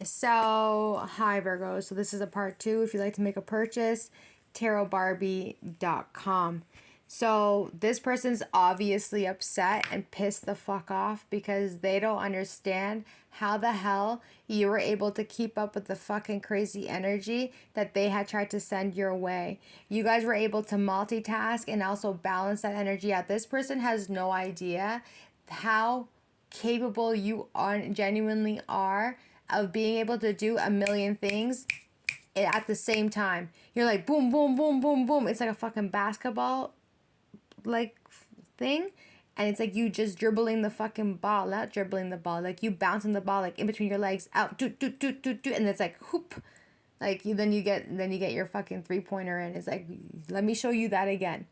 So, hi Virgo. So this is a part 2. If you'd like to make a purchase, tarotbarbiecom. So this person's obviously upset and pissed the fuck off because they don't understand how the hell you were able to keep up with the fucking crazy energy that they had tried to send your way. You guys were able to multitask and also balance that energy out. This person has no idea how capable you genuinely are of being able to do a million things at the same time. You're like boom, boom, boom, boom, boom. It's like a fucking basketball like thing. And it's like you just dribbling the fucking ball, not dribbling the ball, like you bouncing the ball like in between your legs out, do, do, do, do, do, and it's like hoop. Like then you get your fucking 3-pointer in. It's like, let me show you that again.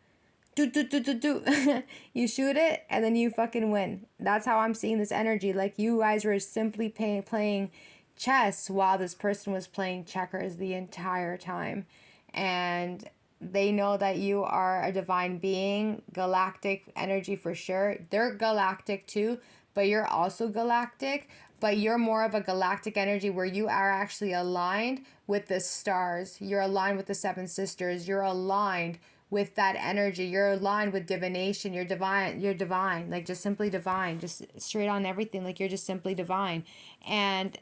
Do do do do do. You shoot it and then you fucking win. That's how I'm seeing this energy. Like you guys were simply playing chess while this person was playing checkers the entire time. And they know that you are a divine being, galactic energy for sure. They're galactic too, but you're also galactic. But you're more of a galactic energy where you are actually aligned with the stars. You're aligned with the seven sisters. You're aligned with that energy. You're aligned with divination. You're divine, like just simply divine, just straight on everything. Like you're just simply divine. And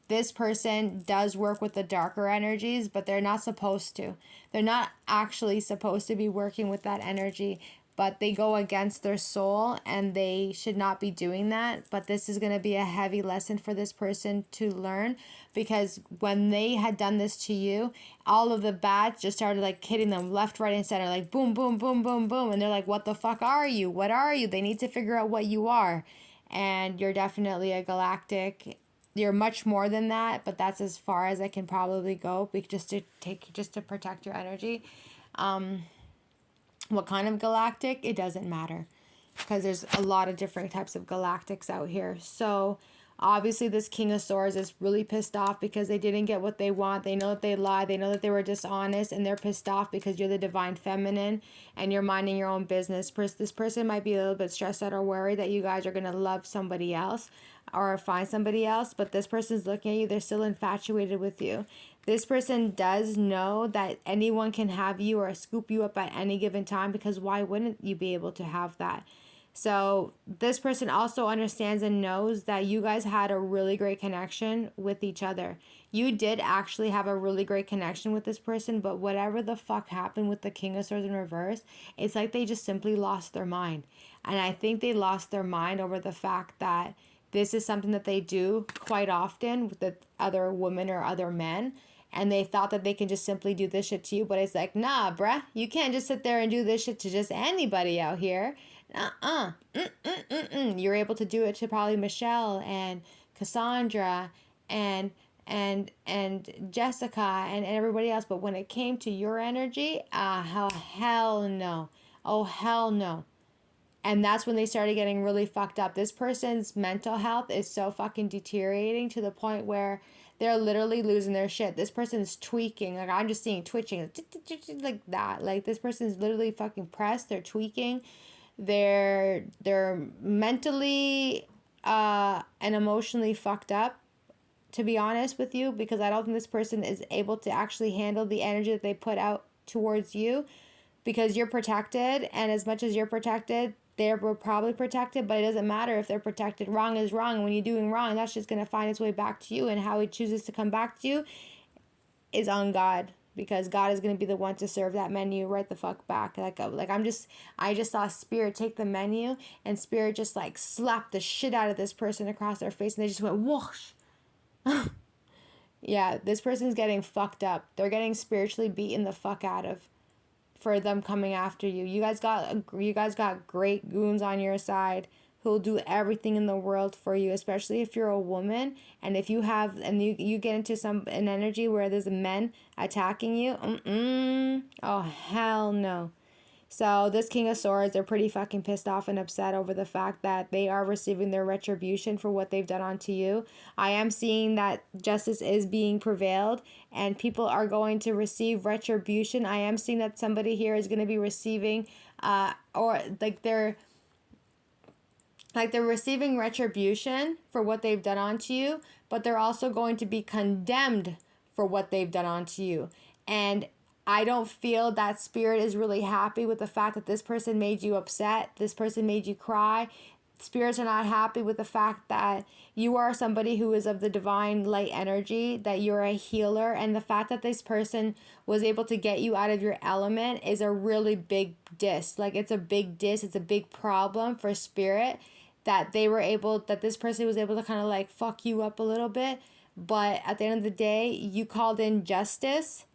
this person does work with the darker energies, but they're not supposed to. They're not actually supposed to be working with that energy, but they go against their soul and they should not be doing that. But this is going to be a heavy lesson for this person to learn, because when they had done this to you, all of the bats just started like hitting them left, right, and center, like boom, boom, boom, boom, boom. And they're like, what the fuck are you? What are you? They need to figure out what you are. And you're definitely a galactic. You're much more than that, but that's as far as I can probably go, just to protect your energy. What kind of galactic? It doesn't matter, because there's a lot of different types of galactics out here. So obviously this King of Swords is really pissed off because they didn't get what they want. They know that they lied. They know that they were dishonest, and they're pissed off because you're the divine feminine and you're minding your own business. This person might be a little bit stressed out or worried that you guys are going to love somebody else or find somebody else, but this person's looking at you. They're still infatuated with you. This person does know that anyone can have you or scoop you up at any given time, because why wouldn't you be able to have that? So this person also understands and knows that you guys had a really great connection with each other. You did actually have a really great connection with this person, but whatever the fuck happened with the King of Swords in reverse, it's like they just simply lost their mind. And I think they lost their mind over the fact that this is something that they do quite often with the other women or other men. And they thought that they can just simply do this shit to you. But it's like, nah, bruh. You can't just sit there and do this shit to just anybody out here. You're able to do it to probably Michelle and Cassandra and Jessica and everybody else. But when it came to your energy, hell no. Oh, hell no. And that's when they started getting really fucked up. This person's mental health is so fucking deteriorating to the point where they're literally losing their shit. This person's tweaking. Like, I'm just seeing twitching like that. Like, this person's literally fucking pressed. They're tweaking. They're mentally and emotionally fucked up, to be honest with you, because I don't think this person is able to actually handle the energy that they put out towards you, because you're protected, and as much as you're protected, they're probably protected, but it doesn't matter if they're protected. Wrong is wrong, and when you're doing wrong, that's just going to find its way back to you, and how it chooses to come back to you is on God, because God is going to be the one to serve that menu right the fuck back. I just saw Spirit take the menu, and Spirit just like slapped the shit out of this person across their face, and they just went whoosh. Yeah, this person's getting fucked up. They're getting spiritually beaten the fuck out of for them coming after you. You guys got great goons on your side who'll do everything in the world for you, especially if you're a woman, and if you have and you get into an energy where there's men attacking you. Oh hell no. So this King of Swords, they're pretty fucking pissed off and upset over the fact that they are receiving their retribution for what they've done onto you. I am seeing that justice is being prevailed and people are going to receive retribution. I am seeing that somebody here is going to be receiving or like like they're receiving retribution for what they've done onto you, but they're also going to be condemned for what they've done onto you. And I don't feel that spirit is really happy with the fact that this person made you upset, this person made you cry. Spirits are not happy with the fact that you are somebody who is of the divine light energy, that you're a healer, and the fact that this person was able to get you out of your element is a really big diss. Like, it's a big diss, it's a big problem for spirit, that they were able, that this person was able to kind of like fuck you up a little bit. But at the end of the day, you called in justice.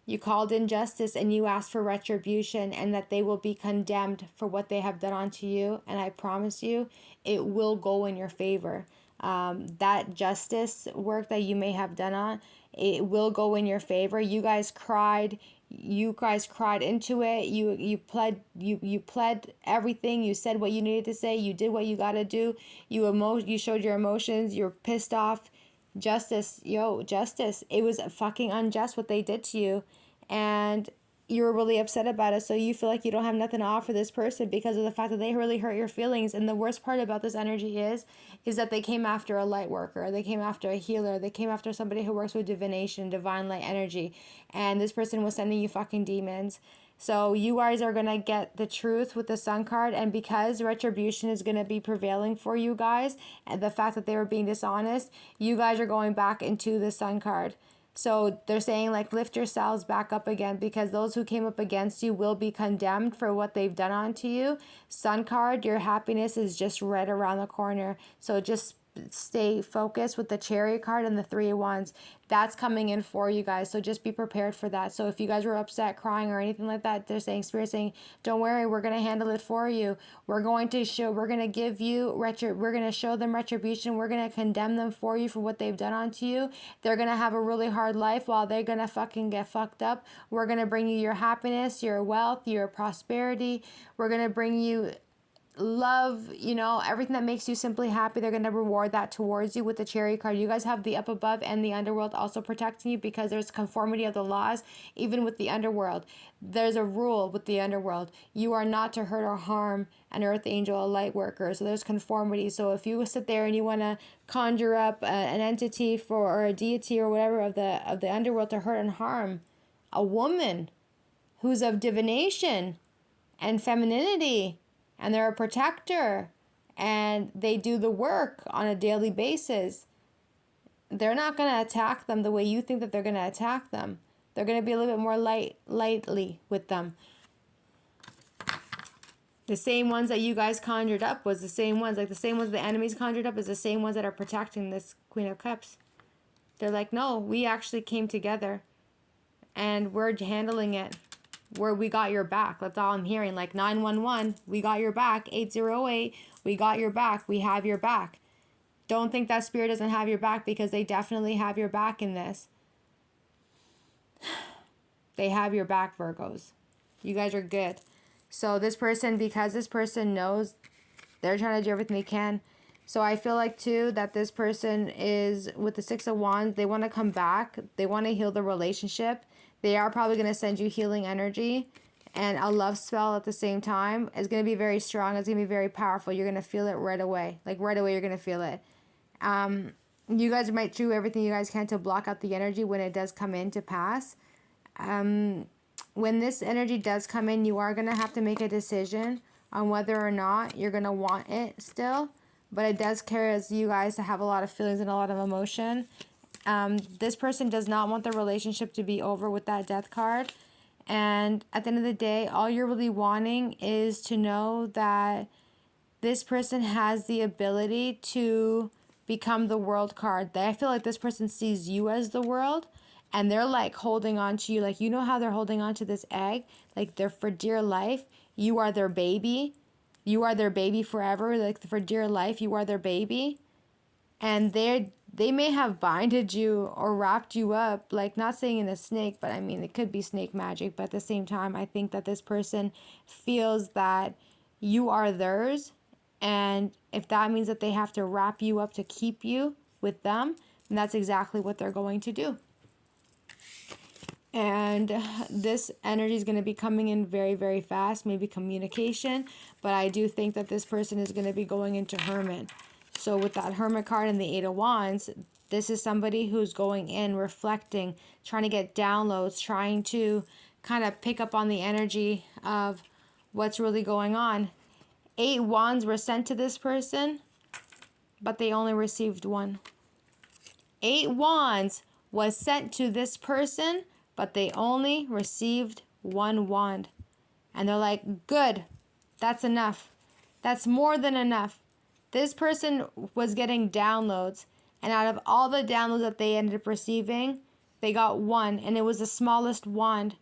You called in justice and you asked for retribution, and that they will be condemned for what they have done unto you. And I promise you, it will go in your favor. That justice work that you may have done on, it will go in your favor. You guys cried. You guys cried into it. You pled everything. You said what you needed to say. You did what you gotta do. You showed your emotions. You're pissed off. Justice, justice. It was fucking unjust what they did to you, and you were really upset about it. So you feel like you don't have nothing to offer this person because of the fact that they really hurt your feelings. And the worst part about this energy is that they came after a light worker, they came after a healer, they came after somebody who works with divination, divine light energy, and this person was sending you fucking demons. So you guys are going to get the truth with the Sun card, and because retribution is going to be prevailing for you guys, and the fact that they were being dishonest, you guys are going back into the Sun card. So they're saying, like, lift yourselves back up again, because those who came up against you will be condemned for what they've done onto you. Sun card, your happiness is just right around the corner. So just stay focused with the Chariot card and the Three of Wands. That's coming in for you guys, so just be prepared for that. So if you guys were upset, crying, or anything like that, they're saying, Spirit saying, don't worry, we're going to handle it for you. We're going to give you we're going to show them retribution. We're going to condemn them for you for what they've done onto you. They're going to have a really hard life while they're going to fucking get fucked up. We're going to bring you your happiness, your wealth, your prosperity. We're going to bring you love, everything that makes you simply happy. They're going to reward that towards you with the Chariot card. You guys have the up above and the underworld also protecting you, because there's conformity of the laws. Even with the underworld, there's a rule with the underworld. You are not to hurt or harm an earth angel, a light worker. So there's conformity. So if you sit there and you want to conjure up an entity or a deity or whatever of the underworld to hurt and harm a woman who's of divination and femininity, and they're a protector, and they do the work on a daily basis, they're not going to attack them the way you think that they're going to attack them. They're going to be a little bit more lightly with them. The same ones that you guys conjured up was the same ones, like the same ones the enemies conjured up is the same ones that are protecting this Queen of Cups. They're like, no, we actually came together, and we're handling it. Where we got your back. That's all I'm hearing. Like 911, we got your back. 808, we got your back. We have your back. Don't think that spirit doesn't have your back, because they definitely have your back in this. They have your back, Virgos. You guys are good. So this person, because this person knows, they're trying to do everything they can. So I feel like too that this person is with the Six of Wands. They want to come back. They want to heal the relationship. They are probably going to send you healing energy and a love spell at the same time. It's going to be very strong. It's going to be very powerful. You're going to feel it right away. Like right away, you're going to feel it. You guys might do everything you guys can to block out the energy when it does come in to pass. When this energy does come in, you are going to have to make a decision on whether or not you're going to want it still. But it does cause you guys to have a lot of feelings and a lot of emotion. This person does not want the relationship to be over with that Death card. And at the end of the day, all you're really wanting is to know that this person has the ability to become the World card. I feel like this person sees you as the world, and they're like holding on to you. Like, you know how they're holding on to this egg? Like, they're for dear life. You are their baby. You are their baby forever. Like, for dear life, you are their baby. And they may have binded you or wrapped you up, like, not saying in a snake, but I mean, it could be snake magic. But at the same time, I think that this person feels that you are theirs. And if that means that they have to wrap you up to keep you with them, then that's exactly what they're going to do. And this energy is going to be coming in very, very fast, maybe communication. But I do think that this person is going to be going into Hermit. So with that Hermit card and the Eight of Wands, this is somebody who's going in, reflecting, trying to get downloads, trying to kind of pick up on the energy of what's really going on. 8 wands were sent to this person, but they only received 1. 8 wands was sent to this person, but they only received 1 wand. And they're like, good, that's enough. That's more than enough. This person was getting downloads, and out of all the downloads that they ended up receiving, they got 1, and it was the smallest wand.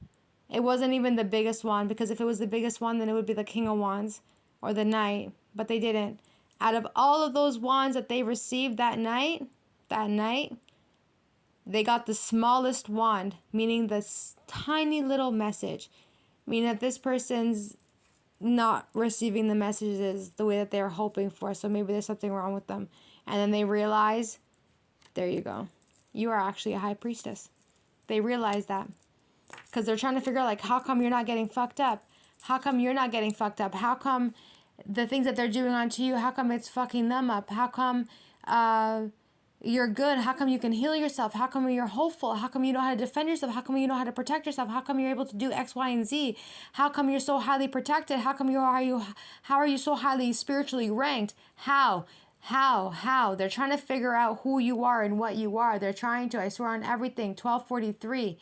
It wasn't even the biggest wand, because if it was the biggest one, then it would be the King of Wands or the Knight, but they didn't. Out of all of those wands that they received that night, they got the smallest wand, meaning this tiny little message, meaning that this person's not receiving the messages the way that they're hoping for. So maybe there's something wrong with them. And then they realize, there you go, you are actually a high priestess. They realize that. Because they're trying to figure out, like, how come you're not getting fucked up? How come you're not getting fucked up? How come the things that they're doing onto you, how come it's fucking them up? How come you're good? How come you can heal yourself? How come you're hopeful? How come you know how to defend yourself? How come you know how to protect yourself? How come you're able to do X, Y, and Z? How come you're so highly protected? How come how are you so highly spiritually ranked? How? They're trying to figure out who you are and what you are. They're trying to, I swear on everything. 1243.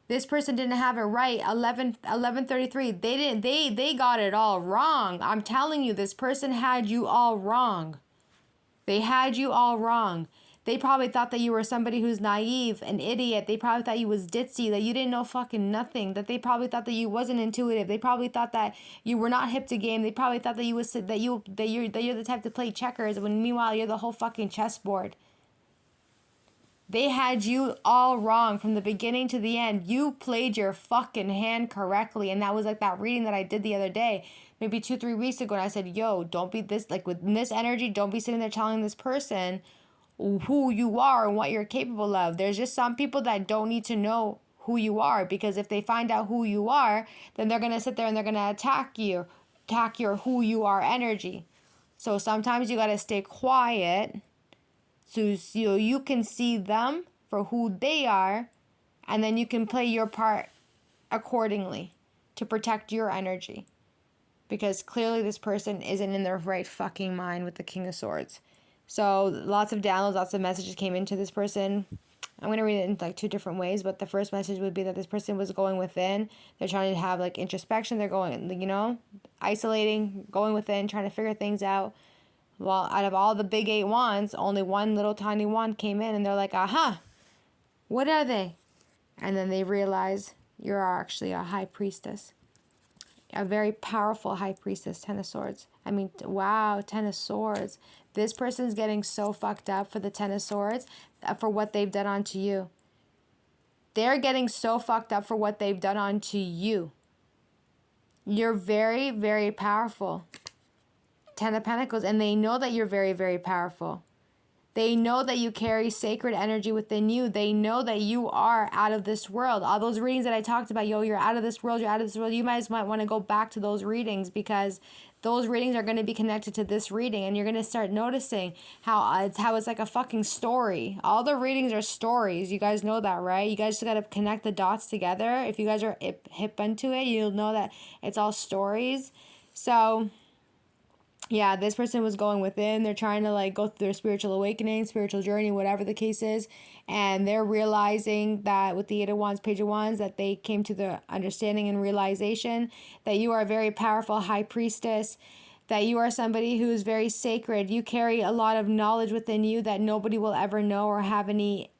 This person didn't have it right. 1133. They got it all wrong. I'm telling you, this person had you all wrong. They had you all wrong. They probably thought that you were somebody who's naive, an idiot. They probably thought you was ditzy, that you didn't know fucking nothing. That they probably thought that you wasn't intuitive. They probably thought that you were not hip to game. They probably thought that you're the type to play checkers, when meanwhile you're the whole fucking chessboard. They had you all wrong from the beginning to the end. You played your fucking hand correctly. And that was like that reading that I did the other day, maybe 2-3 weeks ago. And I said, yo, don't be this, like with this energy, don't be sitting there telling this person who you are and what you're capable of. There's just some people that don't need to know who you are, because if they find out who you are, then they're going to sit there and they're going to attack your who you are energy. So sometimes you got to stay quiet, so you can see them for who they are, and then you can play your part accordingly to protect your energy. Because clearly this person isn't in their right fucking mind with the King of Swords. So lots of downloads, lots of messages came into this person. I'm going to read it in like 2 different ways, but the first message would be that this person was going within. They're trying to have like introspection. They're going, isolating, going within, trying to figure things out. Well, out of all the big 8 wands, only one little tiny wand came in, and they're like, aha, what are they? And then they realize you're actually a high priestess. A very powerful high priestess, 10 of Swords. I mean, wow, 10 of Swords. This person's getting so fucked up for the 10 of Swords, for what they've done onto you. They're getting so fucked up for what they've done onto you. You're very, very powerful. 10 of Pentacles, and they know that you're very, very powerful. They know that you carry sacred energy within you. They know that you are out of this world. All those readings that I talked about, you're out of this world, you're out of this world. You might want to go back to those readings, because those readings are going to be connected to this reading, and you're going to start noticing how it's like a fucking story. All the readings are stories. You guys know that, right? You guys just got to connect the dots together. If you guys are hip into it, you'll know that it's all stories. So yeah, this person was going within. They're trying to like go through their spiritual awakening, spiritual journey, whatever the case is. And they're realizing that with the 8 of Wands, Page of Wands, that they came to the understanding and realization that you are a very powerful high priestess, that you are somebody who is very sacred. You carry a lot of knowledge within you that nobody will ever know or have any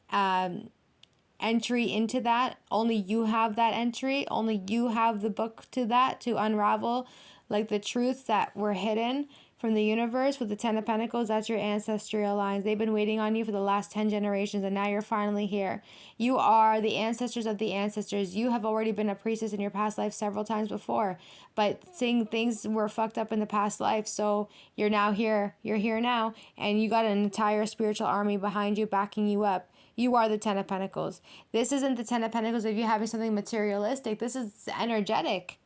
entry into that. Only you have that entry. Only you have the book to that, to unravel like the truths that were hidden from the universe with the Ten of Pentacles. That's your ancestral lines. They've been waiting on you for the last 10 generations, and now you're finally here. You are the ancestors of the ancestors. You have already been a priestess in your past life several times before, but seeing things were fucked up in the past life, so you're now here. You're here now, and you got an entire spiritual army behind you, backing you up. You are the Ten of Pentacles. This isn't the Ten of Pentacles if you're having something materialistic. This is energetic.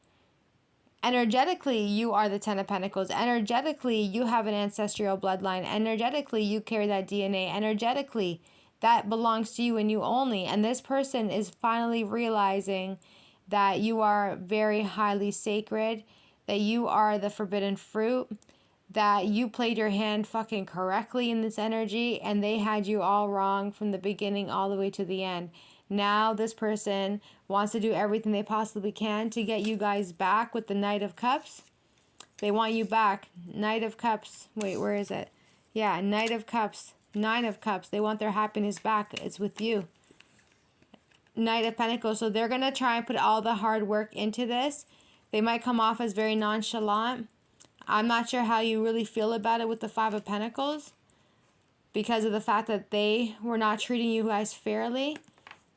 Energetically, you are the Ten of Pentacles. Energetically, you have an ancestral bloodline. Energetically, you carry that DNA. Energetically, that belongs to you and you only. And this person is finally realizing that you are very highly sacred, that you are the forbidden fruit, that you played your hand fucking correctly in this energy, and they had you all wrong from the beginning all the way to the end. Now this person wants to do everything they possibly can to get you guys back with the Knight of Cups. They want you back. Knight of Cups. Wait, where is it? Yeah, Knight of Cups. Nine of Cups. They want their happiness back. It's with you. Knight of Pentacles. So they're going to try and put all the hard work into this. They might come off as very nonchalant. I'm not sure how you really feel about it with the Five of Pentacles, because of the fact that they were not treating you guys fairly.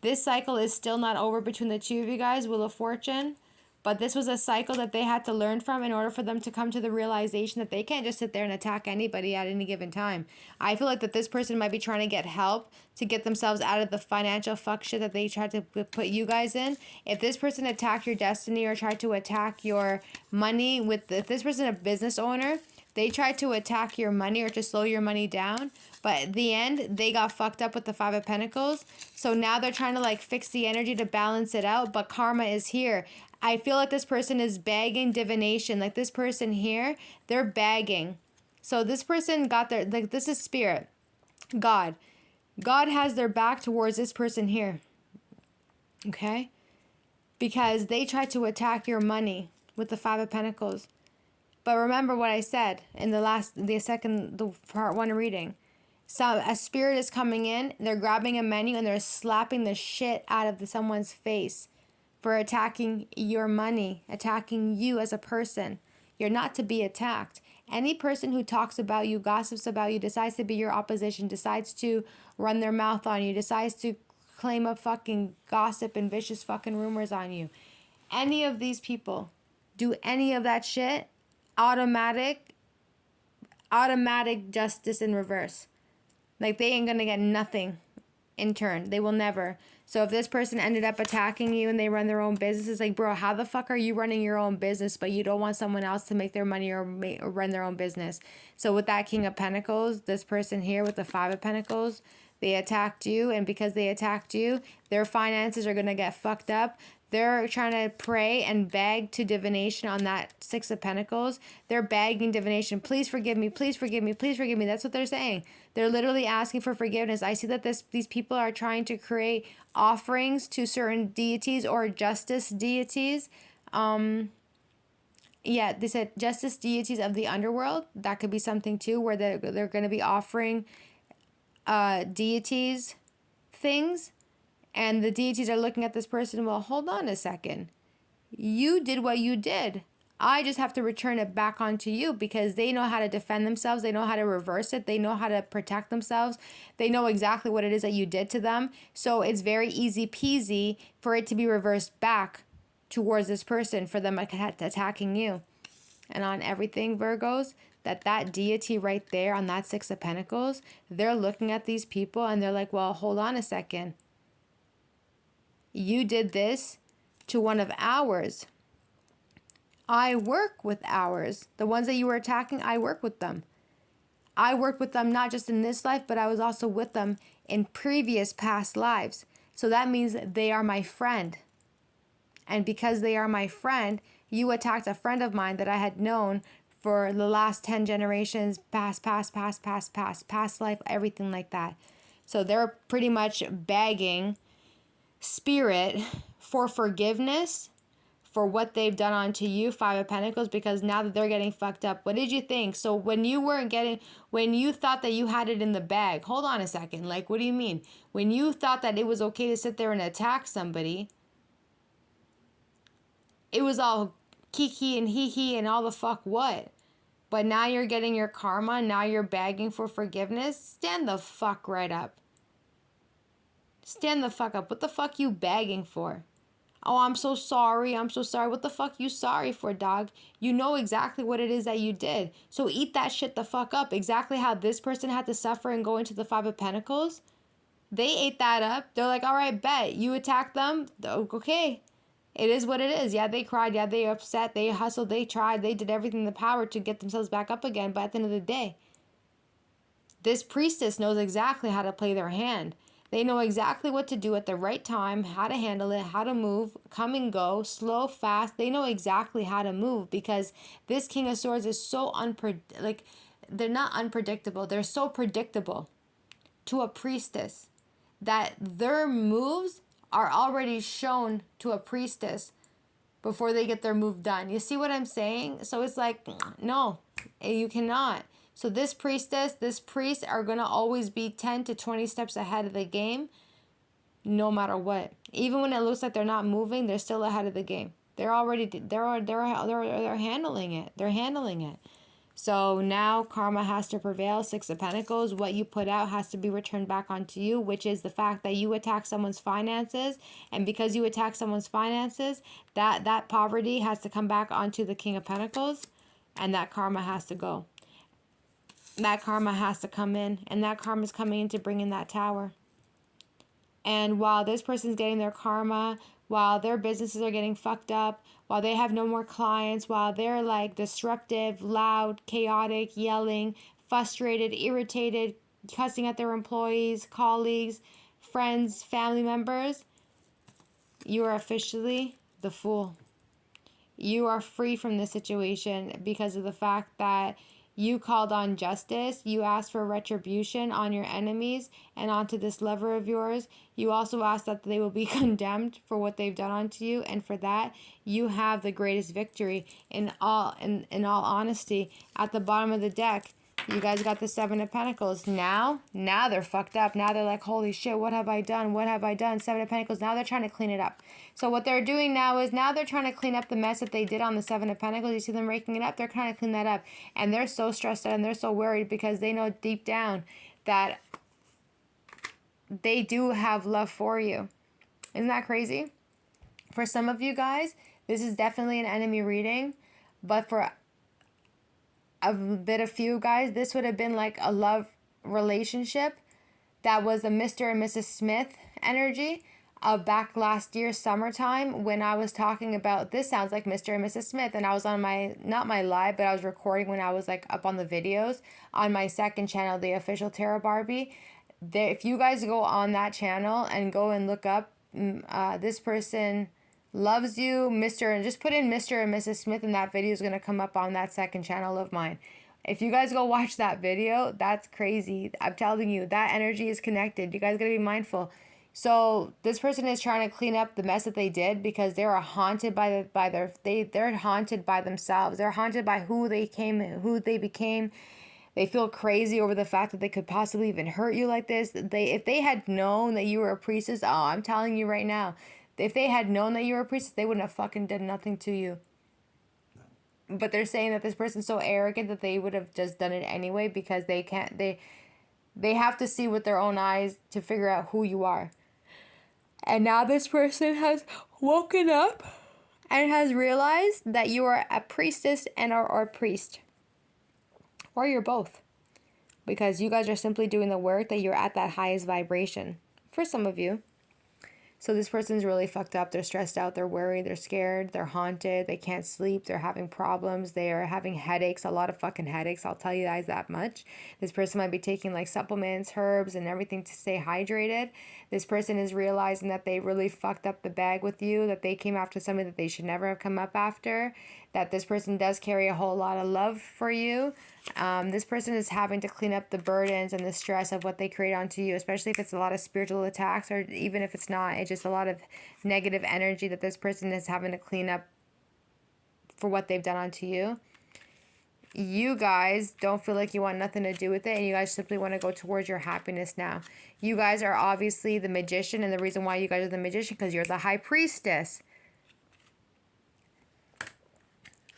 This cycle is still not over between the two of you guys, Wheel of Fortune. But this was a cycle that they had to learn from in order for them to come to the realization that they can't just sit there and attack anybody at any given time. I feel like that this person might be trying to get help to get themselves out of the financial fuck shit that they tried to put you guys in. If this person attacked your destiny or tried to attack your money if this person is a business owner, they tried to attack your money or to slow your money down. But at the end, they got fucked up with the Five of Pentacles. So now they're trying to like fix the energy to balance it out. But karma is here. I feel like this person is begging divination. Like this person here, they're begging. So this person got their, like this is spirit. God. God has their back towards this person here. Okay? Because they tried to attack your money with the Five of Pentacles. But remember what I said in the part one reading. So a spirit is coming in, they're grabbing a menu and they're slapping the shit out of someone's face for attacking your money, attacking you as a person. You're not to be attacked. Any person who talks about you, gossips about you, decides to be your opposition, decides to run their mouth on you, decides to claim up fucking gossip and vicious fucking rumors on you. Any of these people do any of that shit, automatic justice in reverse. Like they ain't gonna get nothing in turn. They will never. So if this person ended up attacking you and they run their own business, it's like, bro, how the fuck are you running your own business, but you don't want someone else to make their money or run their own business? So with that King of Pentacles, this person here with the Five of Pentacles, they attacked you, and because they attacked you, their finances are gonna get fucked up. They're trying to pray and beg to divination on that Six of Pentacles. They're begging divination. Please forgive me. Please forgive me. Please forgive me. That's what they're saying. They're literally asking for forgiveness. I see that these people are trying to create offerings to certain deities or justice deities. Yeah, they said justice deities of the underworld. That could be something too, where they're going to be offering deities things. And the deities are looking at this person, well, hold on a second. You did what you did. I just have to return it back onto you, because they know how to defend themselves. They know how to reverse it. They know how to protect themselves. They know exactly what it is that you did to them. So it's very easy peasy for it to be reversed back towards this person for them attacking you. And on everything, Virgos, that deity right there on that Six of Pentacles, they're looking at these people and they're like, well, hold on a second. You did this to one of ours. I work with ours. The ones that you were attacking, I work with them. I worked with them not just in this life, but I was also with them in previous past lives. So that means they are my friend. And because they are my friend, you attacked a friend of mine that I had known for the last 10 generations, past life, everything like that. So they're pretty much begging spirit for forgiveness for what they've done onto you, Five of Pentacles, because now that they're getting fucked up. What did you think? So when you thought that you had it in the bag, hold on a second, like, what do you mean? When you thought that it was okay to sit there and attack somebody, it was all kiki and hee hee and all the fuck what? But now you're getting your karma. Now you're begging for forgiveness. Stand the fuck right up. Stand the fuck up. What the fuck you begging for? Oh, I'm so sorry. I'm so sorry. What the fuck you sorry for, dog? You know exactly what it is that you did. So eat that shit the fuck up. Exactly how this person had to suffer and go into the Five of Pentacles. They ate that up. They're like, all right, bet. You attacked them. Okay. It is what it is. Yeah, they cried. Yeah, they upset. They hustled. They tried. They did everything in the power to get themselves back up again. But at the end of the day, this priestess knows exactly how to play their hand. They know exactly what to do at the right time, how to handle it, how to move, come and go, slow, fast. They know exactly how to move because this King of Swords is so they're not unpredictable. They're so predictable to a priestess that their moves are already shown to a priestess before they get their move done. You see what I'm saying? So it's like, no, you cannot. So this priestess, this priest are going to always be 10 to 20 steps ahead of the game no matter what. Even when it looks like they're not moving, they're still ahead of the game. They're handling it. They're handling it. So now karma has to prevail. Six of Pentacles. What you put out has to be returned back onto you, which is the fact that you attack someone's finances. And because you attack someone's finances, that poverty has to come back onto the King of Pentacles. And that karma has to go. That karma has to come in. And that karma is coming in to bring in that Tower. And while this person's getting their karma, while their businesses are getting fucked up, while they have no more clients, while they're like disruptive, loud, chaotic, yelling, frustrated, irritated, cussing at their employees, colleagues, friends, family members, you are officially the Fool. You are free from this situation because of the fact that you called on justice. You asked for retribution on your enemies and onto this lover of yours. You also asked that they will be condemned for what they've done onto you. And for that, you have the greatest victory. In all honesty, at the bottom of the deck, you guys got the Seven of Pentacles. Now they're fucked up. Now they're like, holy shit, what have I done? What have I done? Seven of Pentacles. Now they're trying to clean it up. So what they're doing now is they're trying to clean up the mess that they did on the Seven of Pentacles. You see them raking it up. They're trying to clean that up. And they're so stressed out and they're so worried because they know deep down that they do have love for you. Isn't that crazy? For some of you guys, this is definitely an enemy reading. But for a few guys, this would have been like a love relationship that was a Mr. and Mrs. Smith energy of back last year summertime when I was talking about this sounds like Mr. and Mrs. Smith, and I was on not my live, but I was recording when I was like up on the videos on my second channel, the official Tarot Barbie. If you guys go on that channel and go and look up this person loves you, Mr. and just put in Mr. and Mrs. Smith, and that video is going to come up on that second channel of mine. If you guys go watch that video, that's crazy. I'm telling you, that energy is connected. You guys got to be mindful. So this person is trying to clean up the mess that they did because they are haunted they're haunted by themselves. They're haunted by who they became. They feel crazy over the fact that they could possibly even hurt you like this. If they had known that you were a priestess, oh, I'm telling you right now, if they had known that you were a priestess, they wouldn't have fucking done nothing to you. But they're saying that this person's so arrogant that they would have just done it anyway because they can't. They have to see with their own eyes to figure out who you are. And now this person has woken up and has realized that you are a priestess and or a priest. Or you're both. Because you guys are simply doing the work that you're at that highest vibration. For some of you. So this person's really fucked up. They're stressed out. They're worried. They're scared. They're haunted. They can't sleep. They're having problems. They are having headaches. A lot of fucking headaches. I'll tell you guys that much. This person might be taking like supplements, herbs, and everything to stay hydrated. This person is realizing that they really fucked up the bag with you. That they came after somebody that they should never have come up after. That this person does carry a whole lot of love for you. This person is having to clean up the burdens and the stress of what they create onto you, especially if it's a lot of spiritual attacks, or even if it's not, it's just a lot of negative energy that this person is having to clean up for what they've done onto you. You guys don't feel like you want nothing to do with it, and you guys simply want to go towards your happiness now. You guys are obviously the magician, and the reason why you guys are the magician, because you're the high priestess.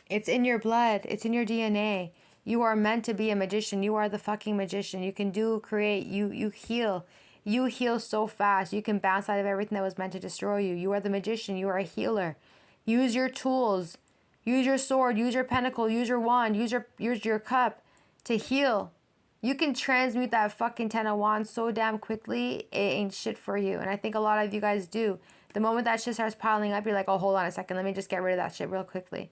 It's in your blood. It's in your DNA. You are meant to be a magician. You are the fucking magician. You can create, you heal. You heal so fast. You can bounce out of everything that was meant to destroy you. You are the magician. You are a healer. Use your tools. Use your sword. Use your pentacle. Use your wand. Use your cup to heal. You can transmute that fucking 10 of wands so damn quickly, it ain't shit for you. And I think a lot of you guys do. The moment that shit starts piling up, you're like, oh, hold on a second. Let me just get rid of that shit real quickly.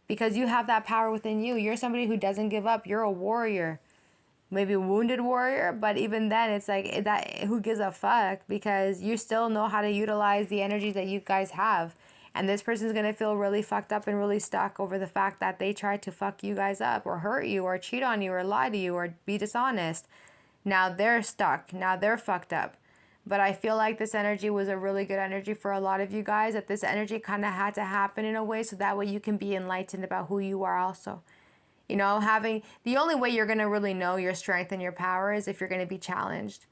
Because you have that power within you. You're somebody who doesn't give up. You're a warrior. Maybe a wounded warrior, but even then, it's like, that. Who gives a fuck? Because you still know how to utilize the energy that you guys have. And this person's going to feel really fucked up and really stuck over the fact that they tried to fuck you guys up or hurt you or cheat on you or lie to you or be dishonest. Now they're stuck. Now they're fucked up. But I feel like this energy was a really good energy for a lot of you guys, that this energy kind of had to happen in a way so that way you can be enlightened about who you are also. You know, the only way you're going to really know your strength and your power is if you're going to be challenged.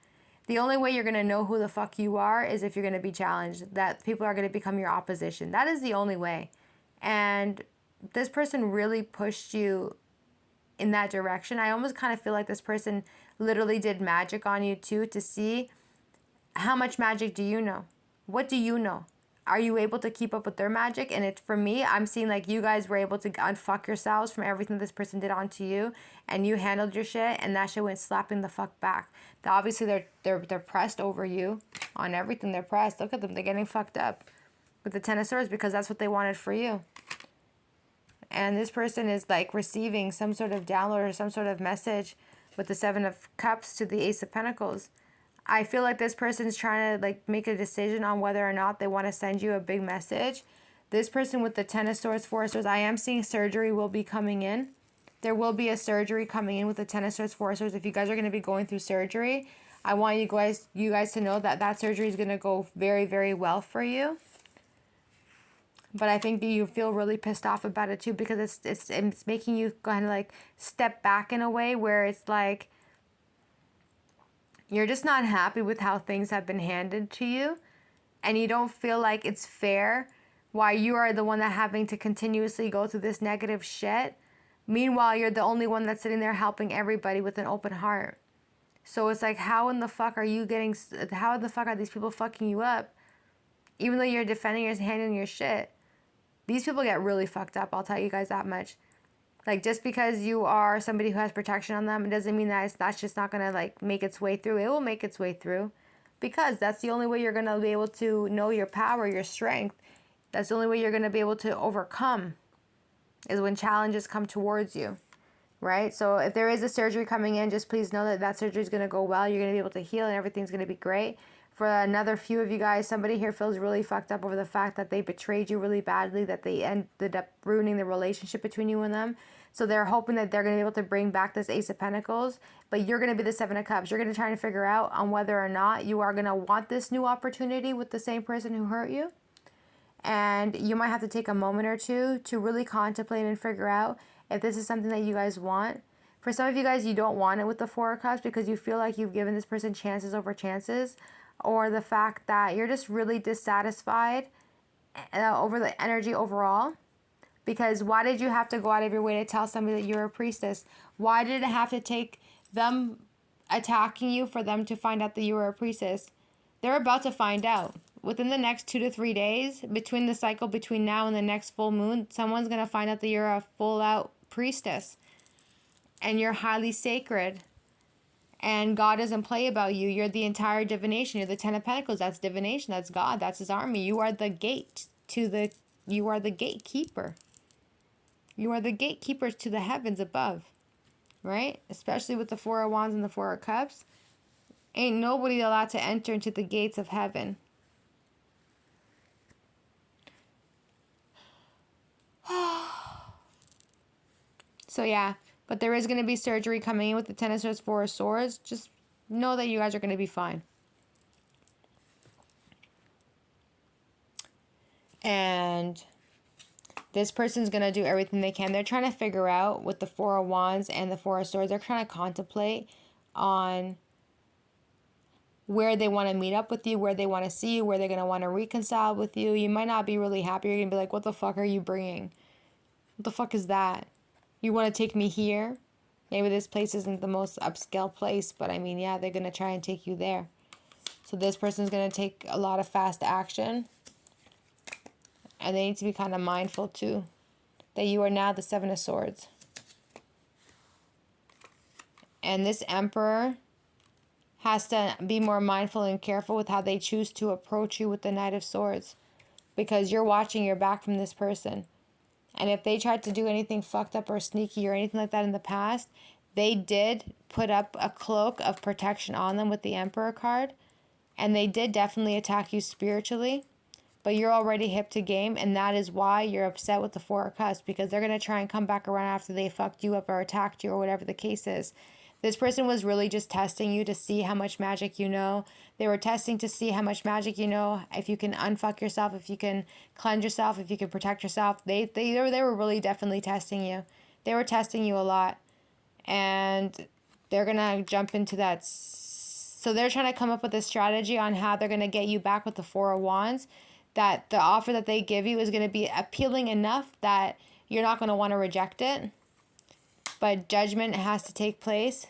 The only way you're going to know who the fuck you are is if you're going to be challenged, that people are going to become your opposition. That is the only way. And this person really pushed you in that direction. I almost kind of feel like this person literally did magic on you too, to see how much magic do you know? What do you know? Are you able to keep up with their magic? And for me, I'm seeing like you guys were able to unfuck yourselves from everything this person did onto you, and you handled your shit, and that shit went slapping the fuck back. Obviously, they're pressed over you on everything. They're pressed. Look at them. They're getting fucked up with the Ten of Swords because that's what they wanted for you. And this person is like receiving some sort of download or some sort of message with the Seven of Cups to the Ace of Pentacles. I feel like this person's trying to like make a decision on whether or not they want to send you a big message. This person with the Ten of Swords, Four of Swords, I am seeing surgery will be coming in. There will be a surgery coming in with the Ten of Swords, Four of Swords. If you guys are going to be going through surgery, I want you guys to know that that surgery is going to go very, very well for you. But I think you feel really pissed off about it too, because it's making you kind of like step back in a way where it's like you're just not happy with how things have been handed to you, and you don't feel like it's fair why you are the one that having to continuously go through this negative shit. Meanwhile, you're the only one that's sitting there helping everybody with an open heart. So it's like, how in the fuck are these people fucking you up? Even though you're defending and handling your shit. These people get really fucked up, I'll tell you guys that much. Like, just because you are somebody who has protection on them, it doesn't mean that that's just not going to, like, make its way through. It will make its way through. Because that's the only way you're going to be able to know your power, your strength. That's the only way you're going to be able to overcome, is when challenges come towards you. Right? So if there is a surgery coming in, just please know that that surgery is going to go well. You're going to be able to heal and everything's going to be great. For another few of you guys, somebody here feels really fucked up over the fact that they betrayed you really badly, that they ended up ruining the relationship between you and them. So they're hoping that they're going to be able to bring back this Ace of Pentacles, but you're going to be the Seven of Cups. You're going to try to figure out on whether or not you are going to want this new opportunity with the same person who hurt you. And you might have to take a moment or two to really contemplate and figure out if this is something that you guys want. For some of you guys, you don't want it with the Four of Cups because you feel like you've given this person chances over chances, or the fact that you're just really dissatisfied over the energy overall. Because why did you have to go out of your way to tell somebody that you're a priestess? Why did it have to take them attacking you for them to find out that you were a priestess? They're about to find out. Within the next 2 to 3 days, between the cycle between now and the next full moon, someone's going to find out that you're a full-out priestess. And you're highly sacred. And God doesn't play about you. You're the entire divination. You're the Ten of Pentacles. That's divination. That's God. That's his army. You are the gate to you are the gatekeeper. You are the gatekeepers to the heavens above. Right? Especially with the Four of Wands and the Four of Cups. Ain't nobody allowed to enter into the gates of heaven. So yeah. But there is going to be surgery coming in with the Ten of Swords, Four of Swords. Just know that you guys are going to be fine. And this person's going to do everything they can. They're trying to figure out with the Four of Wands and the Four of Swords. They're trying to contemplate on where they want to meet up with you, where they want to see you, where they're going to want to reconcile with you. You might not be really happy. You're going to be like, what the fuck are you bringing? What the fuck is that? You want to take me here? Maybe this place isn't the most upscale place, but I mean, yeah, they're going to try and take you there. So this person's going to take a lot of fast action. And they need to be kind of mindful too that you are now the Seven of Swords. And this Emperor has to be more mindful and careful with how they choose to approach you with the Knight of Swords. Because you're watching your back from this person. And if they tried to do anything fucked up or sneaky or anything like that in the past, they did put up a cloak of protection on them with the Emperor card. And they did definitely attack you spiritually. But you're already hip to game, and that is why you're upset with the Four of Cups, because they're going to try and come back around after they fucked you up or attacked you or whatever the case is. This person was really just testing you to see how much magic you know. They were testing to see how much magic you know, if you can unfuck yourself, if you can cleanse yourself, if you can protect yourself. They were really definitely testing you. They were testing you a lot, and they're going to jump into that. So they're trying to come up with a strategy on how they're going to get you back with the Four of Wands, that the offer that they give you is going to be appealing enough that you're not going to want to reject it. But judgment has to take place.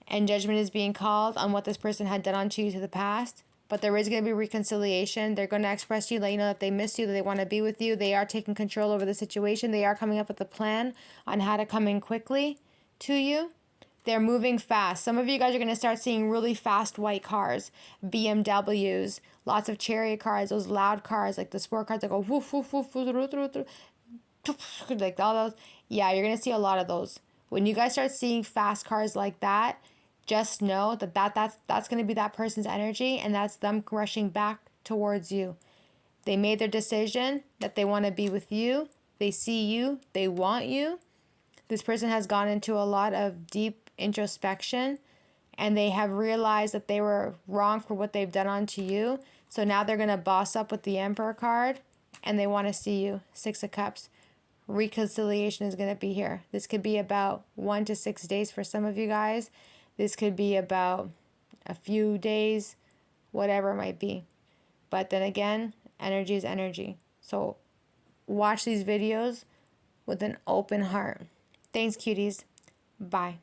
And judgment is being called on what this person had done unto you to the past. But there is going to be reconciliation. They're going to express to you, let you know that they miss you, that they want to be with you. They are taking control over the situation. They are coming up with a plan on how to come in quickly to you. They're moving fast. Some of you guys are going to start seeing really fast white cars, BMWs, lots of chariot cars, those loud cars, like the sport cars that go woof, woof, woof, like all those. Yeah, you're going to see a lot of those. When you guys start seeing fast cars like that, just know that that's going to be that person's energy, and that's them rushing back towards you. They made their decision that they want to be with you. They see you. They want you. This person has gone into a lot of deep introspection, and they have realized that they were wrong for what they've done onto you. So now they're going to boss up with the Emperor card, and they want to see you. Six of Cups. Reconciliation is going to be here. This could be about 1 to 6 days for some of you guys. This could be about a few days, whatever it might be. But then again, energy is energy. So watch these videos with an open heart. Thanks, cuties. Bye.